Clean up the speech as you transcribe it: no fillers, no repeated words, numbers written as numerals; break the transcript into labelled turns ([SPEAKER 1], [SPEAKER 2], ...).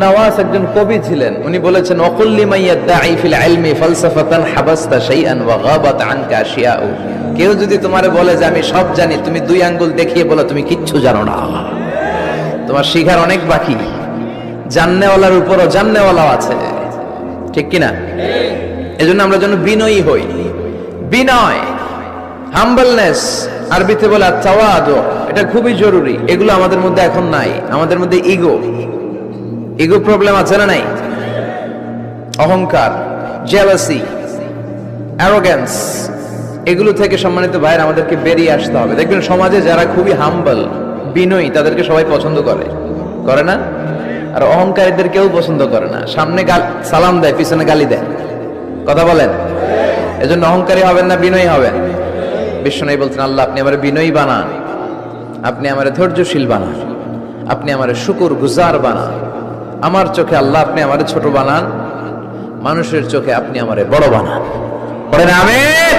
[SPEAKER 1] নওয়াজ একজন কবি ছিলেন, উনি বলেছেন ওয়াকুল্লি মাইয়াদাঈ ফিল ইলমি ফালসাফাতান হাবাসতা শাইআন ওয়া গাবাত আনকা আশিয়াউ। কেউ যদি তোমারে বলে যে আমি সব জানি, তুমি দুই আঙ্গুল দেখিয়ে বলো তুমি কিচ্ছু জানো না, তোমার শিখার অনেক বাকি। জাননেওয়ালার উপরও জাননেওয়ালাও আছে, ঠিক কিনা? এজন্য আমরা যেন বিনয়ী হই। বিনয়, হাম্বলনেস, আরবিতে বলে তাওয়াদু, এটা খুবই জরুরি। এগুলো আমাদের মধ্যে এখন নাই। আমাদের মধ্যে ইগো প্রবলেম আছে না নাই? অহংকার, জেলাসি, অ্যারোগ্যান্স, এগুলো থেকে সম্মানিত ভাইয়ের আমাদেরকে বেরিয়ে আসতে হবে। দেখবেন সমাজে যারা খুবই হাম্বল, বিনয়ী, তাদেরকে সবাই পছন্দ করে না? আর অহংকারীদের কেউ পছন্দ করে না। সামনে সালাম দেয়, পিছনে গালি দেয়। কথা বলেন? এজন্য অহংকারী হবেন না, বিনয়ী হবেন। বিশ্বনবী বলছেন, আল্লাহ আপনি আমারে বিনয়ী বানান, আপনি আমারে ধৈর্যশীল বানান, আপনি আমারে শুকর গুজার বানান। আমার চোখে আল্লাহ আপনি আমারে ছোট বানান, মানুষের চোখে আপনি আমারে বড় বানান। পড়েন আমিন।